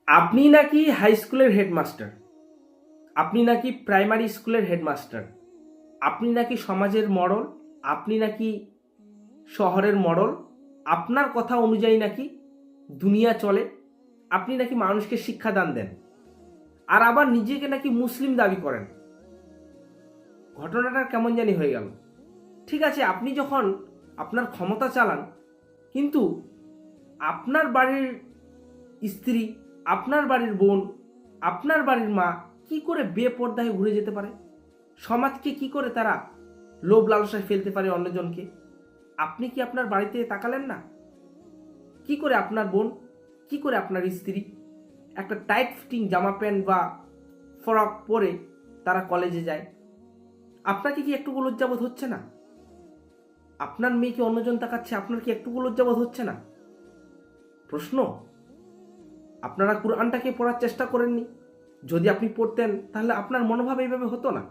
আপনি নাকি হাই স্কুলের হেডমাস্টার, আপনি নাকি প্রাইমারি স্কুলের হেডমাস্টার, আপনি নাকি সমাজের মডেল, আপনি নাকি শহরের মডেল, আপনার কথা অনুযায়ী নাকি দুনিয়া চলে, আপনি নাকি মানুষকে শিক্ষাদান দেন, আর আবার নিজেকে নাকি মুসলিম দাবি করেন। ঘটনাটা কেমন জানি হয়ে গেল। ঠিক আছে, আপনি যখন আপনার ক্ষমতা চালান, কিন্তু আপনার বাড়ির স্ত্রী, আপনার বাড়ির বোন, আপনার বাড়ির মা কি করে বেপর্দায় ঘুরে যেতে পারে? সমাজকে কি করে তারা লোভ লালসায় ফেলতে পারে অন্যজনকে? আপনি কি আপনার বাড়িতে তাকালেন না? কি করে আপনার বোন, কি করে আপনার স্ত্রী একটা টাইট ফিটিং জামা প্যান্ট বা ফ্রক পরে তারা কলেজে যায়? আপনাকে কি একটুকু লজ্জাবোধ হচ্ছে না? আপনার মেয়েকে অন্যজন তাকাচ্ছে, আপনার কি একটুকু লজ্জাবোধ হচ্ছে না? প্রশ্ন, আপনারা কুরআনটাকে পড়ার চেষ্টা করেননি? যদি আপনি পড়তেন তাহলে আপনার মনোভাব এইভাবে হতো না।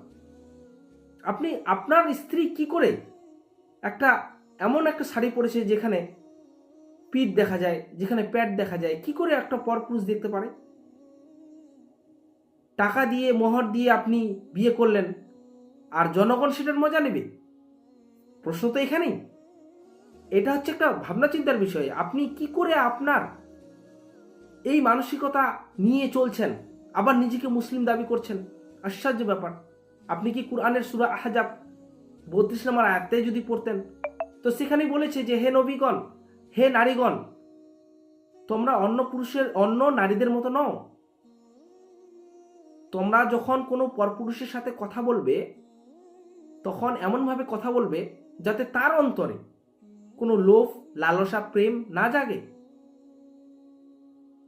আপনি আপনার স্ত্রী কি করে একটা এমন একটা শাড়ি পরেছে যেখানে পিঠ দেখা যায়, যেখানে প্যাট দেখা যায়, কি করে একটা পরপুরুষ দেখতে পারে? টাকা দিয়ে, মোহর দিয়ে আপনি বিয়ে করলেন, আর জনগণ সেটার মজা নেবে? প্রশ্ন তো এখানেই। এটা হচ্ছে একটা ভাবনা চিন্তার বিষয়। আপনি কি করে আপনার এই মানসিকতা নিয়ে চলছেন, আবার নিজেকে মুসলিম দাবি করছেন? আশ্চর্য ব্যাপার। আপনি কি কুরআনের সূরা আহজাব ৩২ নম্বর আয়াতে যদি পড়তেন, তো সেখানেই বলেছে যে হে নবীগণ, হে নারীগণ, তোমরা অন্য নারীদের মতো নও। তোমরা যখন কোনো পরপুরুষের সাথে কথা বলবে, তখন এমনভাবে কথা বলবে যাতে তার অন্তরে কোনো লোভ, লালসা, প্রেম না জাগে।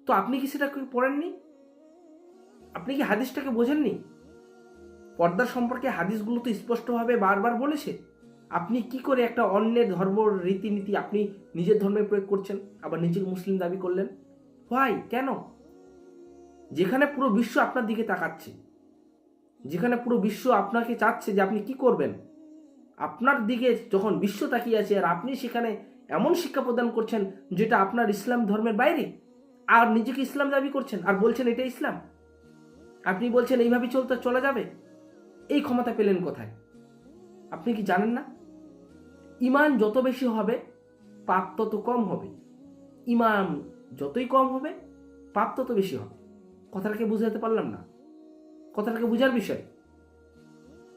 তো আপনি কি সেটা পড়েননি? আপনি কি হাদিসটাকে বোঝেননি? পর্দার সম্পর্কে হাদিসগুলো তো স্পষ্টভাবে বারবার বলেছে। আপনি কি করে একটা অন্যের ধর্ম রীতিনীতি আপনি নিজের ধর্মে প্রয়োগ করছেন, আবার নিজেকে মুসলিম দাবি করলেন? হোয়াই, কেন? যেখানে পুরো বিশ্ব আপনার দিকে তাকাচ্ছে, যেখানে পুরো বিশ্ব আপনাকে চাচ্ছে যে আপনি কি করবেন, আপনার দিকে যখন বিশ্ব তাকিয়ে আছে, আর আপনি সেখানে এমন শিক্ষা প্রদান করছেন যেটা আপনার ইসলাম ধর্মের বাইরে, আর নিজেকে ইসলাম দাবি করছেন আর বলছেন এটা ইসলাম, আপনি বলছেন এইভাবে চলা যাবে। এই ক্ষমতা পেলেন কোথায়? আপনি কি জানেন না? ইমান যত বেশি হবে, পাপ তত কম হবে। ইমান যতই কম হবে, পাপ তত বেশি হবে। কথাটাকে বুঝাতে পারলাম না? কথাটাকে বোঝার বিষয়।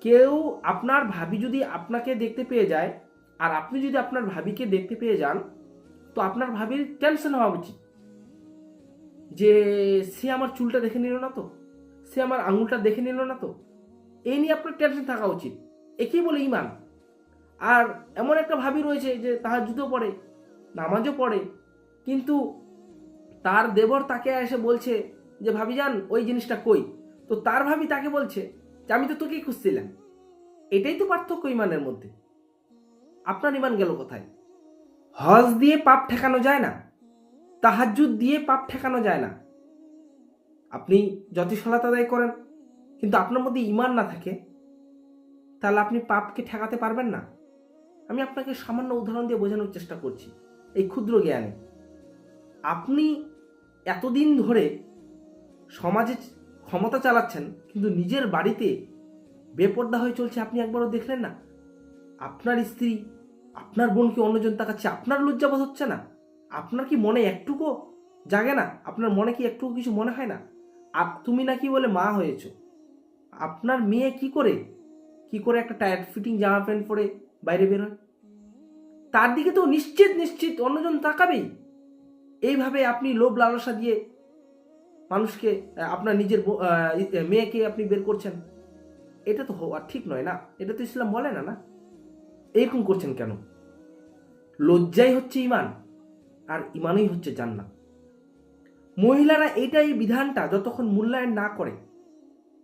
কেউ, আপনার ভাবি যদি আপনাকে দেখতে পেয়ে যায়, আর আপনি যদি আপনার ভাবিকে দেখতে পেয়ে যান, তো আপনার ভাবির টেনশন হওয়া উচিত যে সে আমার চুলটা দেখে নিল না তো, সে আমার আঙুলটা দেখে নিল না তো। এই নিয়ে আপনার টেনশন থাকা উচিত। একেই বলে ইমান। আর এমন একটা ভাবি রয়েছে যে তাহাজ্জুদও পড়ে, নামাজও পড়ে, কিন্তু তার দেবর তাকে এসে বলছে যে ভাবিজান ওই জিনিসটা কই, তো তার ভাবি তাকে বলছে যে আমি তো তোকেই খুঁজছিলাম। এটাই তো পার্থক্য ইমানের মধ্যে। আপনার ইমান গেল কোথায়? হজ দিয়ে পাপ ঠেকানো যায় না, তাহাজ্জুদ দিয়ে পাপ ঠেকানো যায় না। আপনি যতই সালাত আদায় করেন, কিন্তু আপনার মধ্যে ইমান না থাকে, তাহলে আপনি পাপকে ঠেকাতে পারবেন না। আমি আপনাকে সামান্য উদাহরণ দিয়ে বোঝানোর চেষ্টা করছি এই ক্ষুদ্র জ্ঞানে। আপনি এতদিন ধরে সমাজে ক্ষমতা চালাচ্ছেন, কিন্তু নিজের বাড়িতে বেপর্দা হয়ে চলছে আপনি একবারও দেখলেন না? আপনার স্ত্রী, আপনার বোনকে অন্যজন তাকাচ্ছে, আপনার লজ্জাবোধ হচ্ছে না? আপনার কি মনে একটুকু জাগে না? আপনার মনে কি একটুকু কিছু মনে হয় না? তুমি নাকি বলে মা হয়েছ, আপনার মেয়ে কি করে একটা টাইট ফিটিং জামা প্যান্ট পরে বাইরে বেরোয়? তার দিকে তো নিশ্চিত অন্যজন তাকাবেই। এইভাবে আপনি লোভ লালসা দিয়ে মানুষকে, আপনার নিজের মেয়েকে আপনি বের করছেন। এটা তো হওয়া ঠিক নয় না, এটা তো ইসলাম বলে না। না, এরকম করছেন কেন? লজ্জাই হচ্ছে ইমান, আর ইমানই হচ্ছে জান্নাত। মহিলারা এই বিধানটা যতক্ষণ মূল্যায়ন না করে,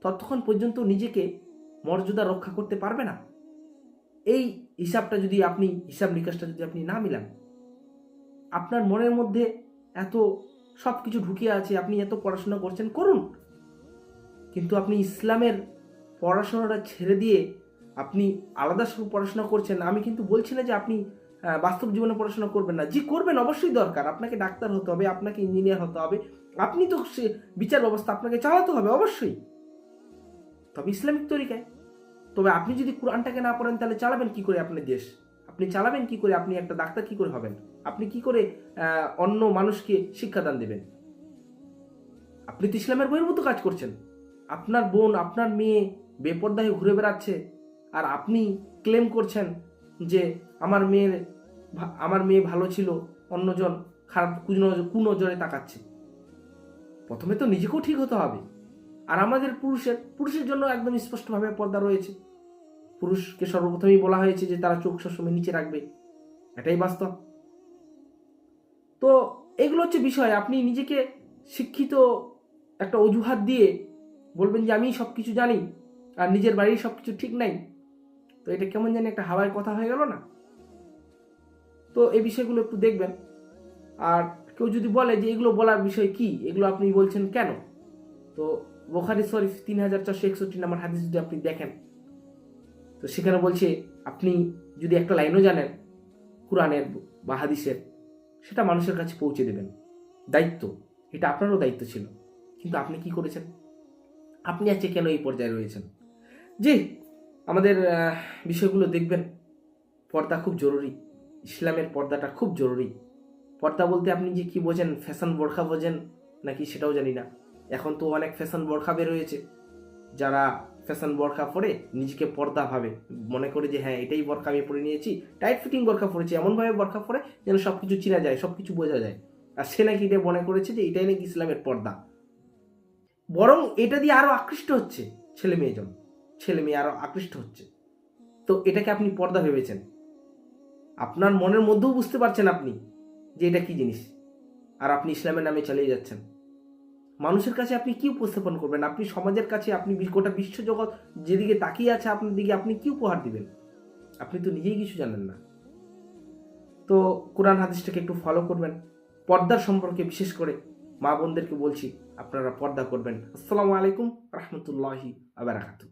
ততক্ষণ পর্যন্ত নিজেকে মর্যাদা রক্ষা করতে পারবে না। এই হিসাব নিকাশটা যদি আপনি না মিলান, আপনার মনের মধ্যে এত সব কিছু ঢুকিয়ে আছে, আপনি এত পড়াশোনা করছেন, করুন, কিন্তু আপনি ইসলামের পড়াশোনাটা ছেড়ে দিয়ে আপনি আলাদা পড়াশোনা করছেন। আমি কিন্তু বলছি না যে আপনি বাস্তব জীবনে পড়াশোনা করবেন না? জি করবেন, অবশ্যই দরকার। আপনাকে ডাক্তার হতে হবে, আপনাকে ইঞ্জিনিয়ার হতে হবে, আপনি তো সে বিচার ব্যবস্থা আপনাকে চালাতে হবে অবশ্যই, তবে ইসলামিক তরিকায়। তবে আপনি যদি কোরআনটাকে না পড়েন তাহলে চালাবেন কি করে আপনার দেশ? আপনি চালাবেন কি করে? আপনি একটা ডাক্তার কি করে হবেন? আপনি কি করে অন্য মানুষকে শিক্ষাদান দেবেন? আপনি তো ইসলামের বহির্ভূত কাজ করছেন। আপনার বোন, আপনার মেয়ে বেপর্দা হয়ে ঘুরে বেড়াচ্ছে, আর আপনি ক্লেম করছেন যে আমার মেয়ে ভালো ছিল, অন্যজন খারাপ কুনজরে তাকাচ্ছে। প্রথমে তো নিজেকেও ঠিক হতে হবে। আর আমাদের পুরুষের জন্য একদম স্পষ্টভাবে পর্দা রয়েছে। পুরুষকে সর্বপ্রথমেই বলা হয়েছে যে তারা চোখ সবসময় নিচে রাখবে, এটাই বাস্তব। তো এগুলো হচ্ছে বিষয়। আপনি নিজেকে শিক্ষিত একটা অজুহাত দিয়ে বলবেন যে আমি সব কিছু জানি আর নিজের বাড়ির সব কিছু ঠিক নাই, তো এটা কেমন জানি একটা হাওয়ায় কথা হয়ে গেল না? তো এই বিষয়গুলো একটু দেখবেন। আর কেউ যদি বলে যে এগুলো বলার বিষয় কি, এগুলো আপনি বলছেন কেন, তো বুখারী শরীফ 3461 নম্বর হাদিস যদি আপনি দেখেন, তো সেখানে বলছে আপনি যদি একটা লাইনও জানেন কোরআনের বা হাদিসের, সেটা মানুষের কাছে পৌঁছে দেবেন। দায়িত্ব, এটা আপনারও দায়িত্ব ছিল। কিন্তু আপনি কি করেছেন? আপনি আজকে কেন এই পর্যায়ে রয়েছেন? জি, আমাদের বিষয়গুলো দেখবেন। পর্দা খুব জরুরি, ইসলামের পর্দাটা খুব জরুরি। পর্দা বলতে আপনি যে কি বোঝেন, ফ্যাশন বোরখা বোঝেন নাকি সেটাও জানি না। এখন তো অনেক ফ্যাশন বোরখা বের হয়েছে, যারা ফ্যাশন বোরখা পরে নিজেকে পর্দা ভাবে, মনে করে যে হ্যাঁ এটাই বোরখা আমি পরে নিয়েছি, টাইট ফিটিং বোরখা পরেছি, এমনভাবে বোরখা পরে যেন সব কিছু চিনা যায়, সব কিছু বোঝা যায়। আর সে নাকি এটা মনে করেছে যে এটাই নাকি ইসলামের পর্দা। বরং এটা দিয়ে আরো আকৃষ্ট হচ্ছে ছেলে মেয়ে আরো আকৃষ্ট হচ্ছে। তো এটাকে আপনি পর্দা ভেবেছেন, আপনার মনের মধ্যেও বুঝতে পারছেন আপনি যে এটা কি জিনিস, আর আপনি ইসলামের নামে চালিয়ে যাচ্ছেন। মানুষের কাছে আপনি কি উপস্থাপন করবেন? আপনি সমাজের কাছে, আপনি গোটা বিশ্বজগৎ যেদিকে তাকিয়ে আছে আপনার দিকে, আপনি কি উপহার দিবেন? আপনি তো নিজেই কিছু জানেন না। তো কোরআন হাদিসটাকে একটু ফলো করবেন। পর্দার সম্পর্কে বিশেষ করে মা বোনদেরকে বলছি, আপনারা পর্দা করবেন। আসসালামু আলাইকুম রহমতুল্লাহি ওয়া বারাকাতুহু।